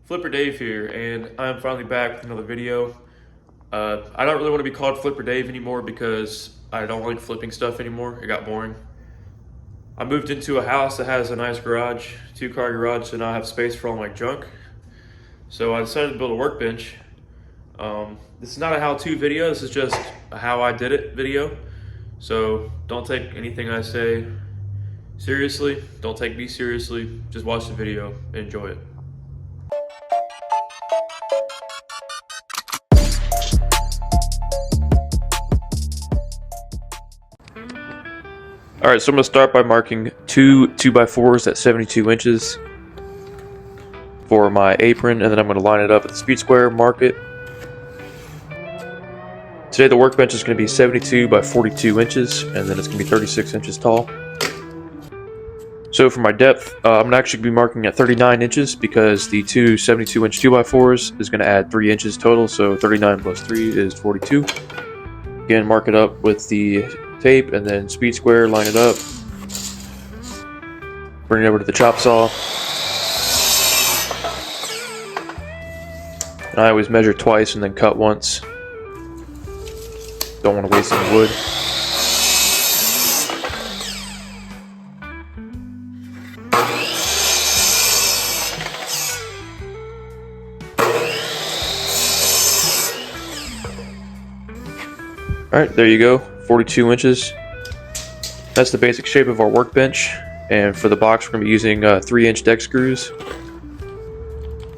Flipper Dave here, and I'm finally back with another video. I don't really want to be called Flipper Dave anymore because I don't like flipping stuff anymore. It got boring. I moved into a house that has a nice garage, two-car garage, so now I have space for all my junk. So I decided to build a workbench. This is not a how-to video, this is just a how I did it video. So don't take anything I say seriously, don't take me seriously, just watch the video and enjoy it. Alright, so I'm going to start by marking two 2x4s at 72 inches for my apron, and then I'm going to line it up at the speed square, mark it. Today the workbench is going to be 72 by 42 inches, and then it's going to be 36 inches tall. So for my depth, I'm going to actually be marking at 39 inches because the two 72-inch 2x4s is going to add 3 inches total, so 39 plus 3 is 42. Again, mark it up with the tape, and then speed square, line it up, bring it over to the chop saw. And I always measure twice and then cut once. Don't want to waste any wood. Alright, there you go, 42 inches. That's the basic shape of our workbench. And for the box, we're going to be using 3-inch deck screws.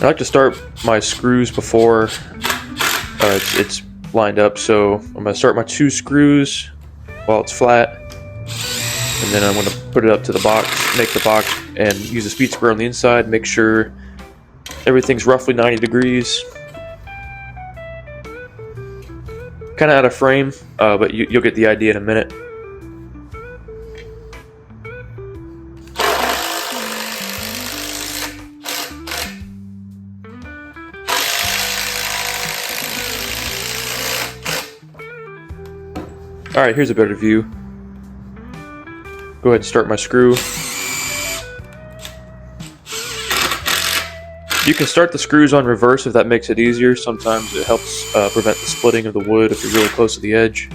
I like to start my screws before it's lined up. So I'm going to start my 2 screws while it's flat. And then I'm going to put it up to the box, make the box, and use a speed square on the inside. Make sure everything's roughly 90 degrees. Kind of out of frame, but you'll get the idea in a minute. Alright, here's a better view. Go ahead and start my screw. You can start the screws on reverse if that makes it easier. Sometimes it helps prevent the splitting of the wood if you're really close to the edge.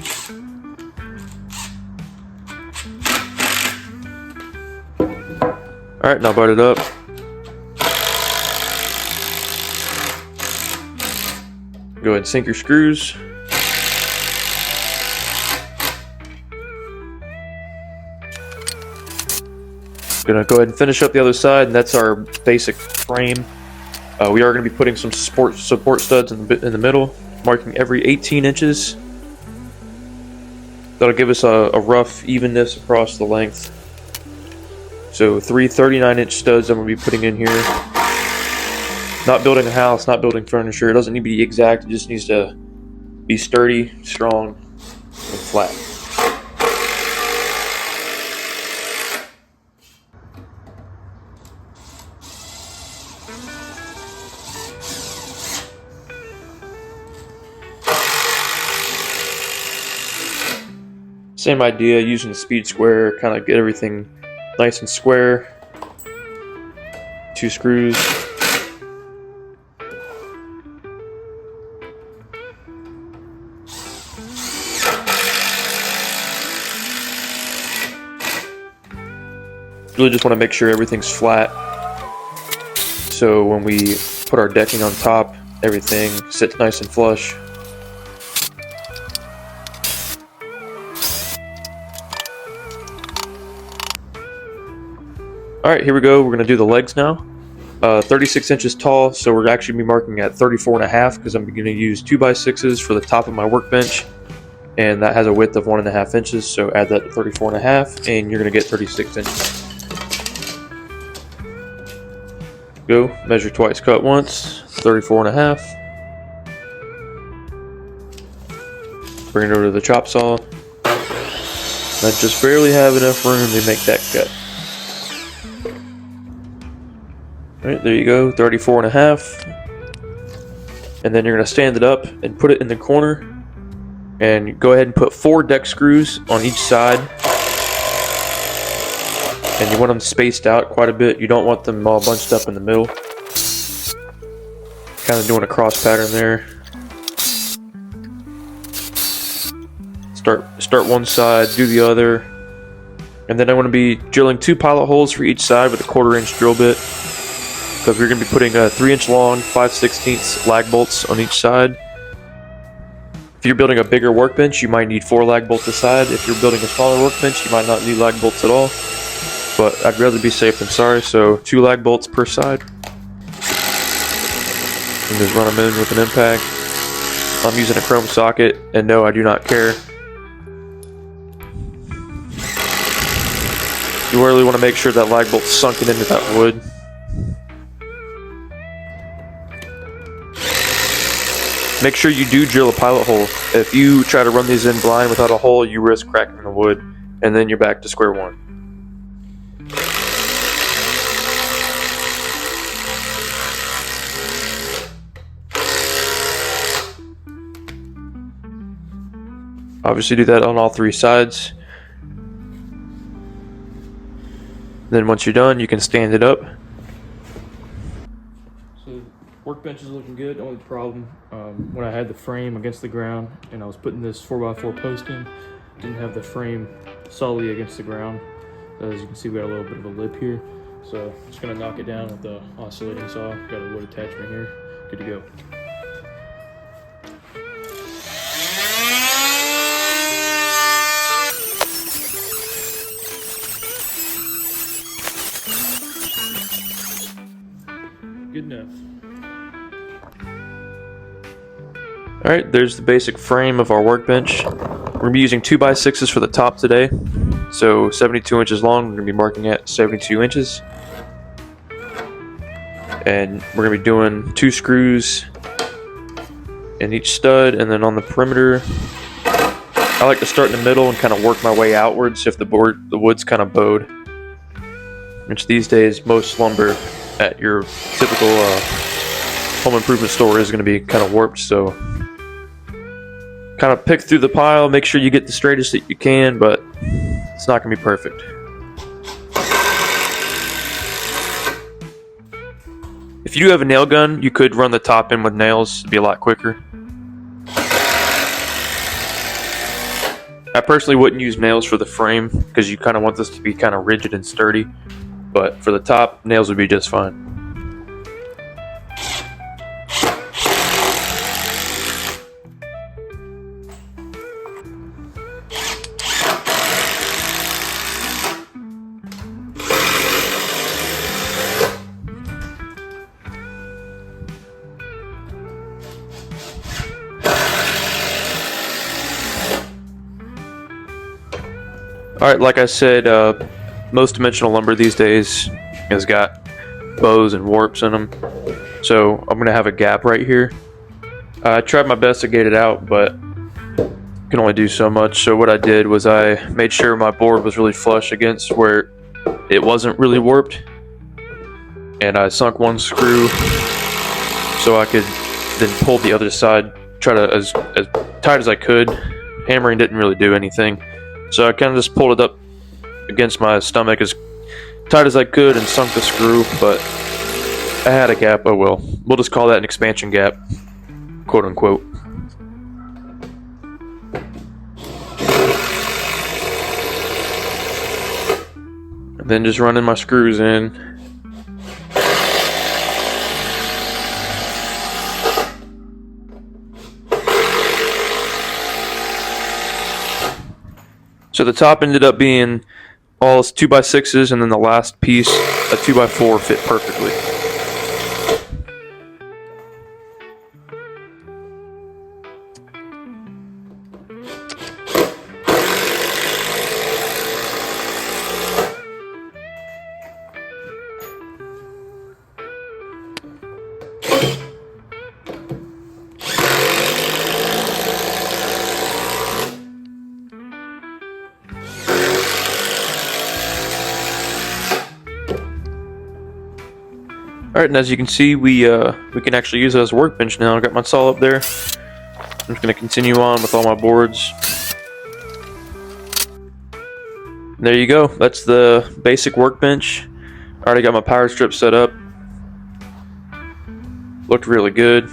Alright, now butt it up. Go ahead and sink your screws. Gonna go ahead and finish up the other side, and that's our basic frame. We are going to be putting some support studs in the middle, marking every 18 inches. That'll give us a rough evenness across the length. So 3 39-inch studs I'm going to be putting in here. Not building a house, not building furniture. It doesn't need to be exact. It just needs to be sturdy, strong, and flat. Same idea, using the speed square, kind of get everything nice and square. 2 screws. Really just want to make sure everything's flat. So when we put our decking on top, everything sits nice and flush. Alright, here we go. We're going to do the legs now. 36 inches tall, so we're actually going to be marking at 34.5 because I'm going to use 2x6s for the top of my workbench. And that has a width of 1.5 inches, so add that to 34.5 and you're going to get 36 inches. Go, measure twice, cut once, 34.5. Bring it over to the chop saw. I just barely have enough room to make that cut. Alright, there you go, 34.5. And then you're going to stand it up and put it in the corner. And go ahead and put 4 deck screws on each side. and you want them spaced out quite a bit. You don't want them all bunched up in the middle. Kind of doing a cross pattern there. Start one side, do the other. And then I'm going to be drilling 2 pilot holes for each side with a 1/4-inch drill bit. Because we're going to be putting 3-inch long 5/16 lag bolts on each side. If you're building a bigger workbench, you might need 4 lag bolts a side. If you're building a smaller workbench, you might not need lag bolts at all. But I'd rather be safe than sorry, so 2 lag bolts per side. And just run them in with an impact. I'm using a chrome socket, and no, I do not care. You really want to make sure that lag bolt's sunken into that wood. Make sure you do drill a pilot hole. If you try to run these in blind without a hole, you risk cracking the wood, and then you're back to square one. Obviously do that on all 3 sides. Then once you're done, you can stand it up. So workbench is looking good. The only problem, when I had the frame against the ground and I was putting this 4x4 post in, didn't have the frame solidly against the ground. As you can see, we got a little bit of a lip here. So I'm just gonna knock it down with the oscillating saw. Got a wood attachment here, good to go. Good enough. Alright, there's the basic frame of our workbench. We're going to be using 2x6s for the top today. So 72 inches long, we're going to be marking at 72 inches. And we're going to be doing 2 screws in each stud, and then on the perimeter, I like to start in the middle and kind of work my way outwards if the wood's kind of bowed. Which these days, most lumber at your typical home improvement store is going to be kind of warped, so kind of pick through the pile, make sure you get the straightest that you can, but it's not going to be perfect. If you do have a nail gun, you could run the top in with nails. It'd be a lot quicker. I personally wouldn't use nails for the frame because you kind of want this to be kind of rigid and sturdy. But for the top, nails would be just fine. Alright, like I said, most dimensional lumber these days has got bows and warps in them, so I'm gonna have a gap right here. I tried my best to get it out, but can only do so much. So what I did was I made sure my board was really flush against where it wasn't really warped, and I sunk 1 screw so I could then pull the other side, try to as tight as I could. Hammering didn't really do anything, so I kind of just pulled it up against my stomach as tight as I could and sunk the screw, but I had a gap. Oh well, we'll just call that an expansion gap, quote unquote. And then just running my screws in. So the top ended up being all 2x6s, and then the last piece, a 2x4, fit perfectly. Alright, and as you can see, we can actually use it as a workbench now. I've got my saw up there. I'm just going to continue on with all my boards. There you go. That's the basic workbench. I already got my power strip set up. Looked really good.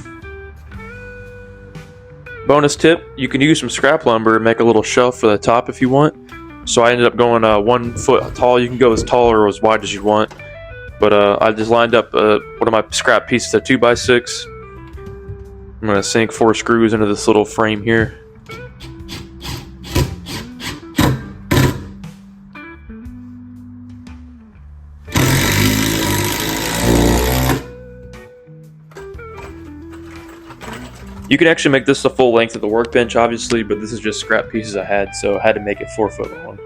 Bonus tip, you can use some scrap lumber and make a little shelf for the top if you want. So I ended up going 1 foot tall. You can go as tall or as wide as you want. But I just lined up one of my scrap pieces of 2x6. I'm going to sink 4 screws into this little frame here. You can actually make this the full length of the workbench, obviously, but this is just scrap pieces I had, so I had to make it 4 foot long.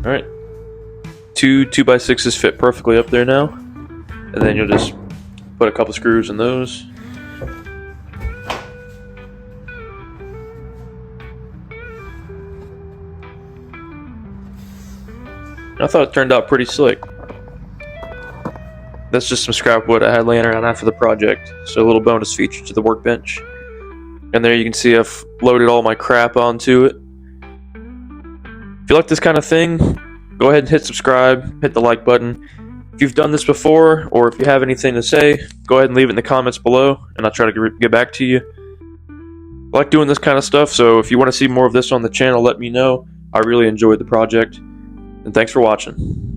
Alright, 2 2x6s fit perfectly up there now, and then you'll just put a couple screws in those. I thought it turned out pretty slick. That's just some scrap wood I had laying around after the project, so a little bonus feature to the workbench. And there you can see I've loaded all my crap onto it. If you like this kind of thing, go ahead and hit subscribe, hit the like button. If you've done this before, or if you have anything to say, go ahead and leave it in the comments below, and I'll try to get back to you. I like doing this kind of stuff, so if you want to see more of this on the channel, let me know. I really enjoyed the project, and thanks for watching.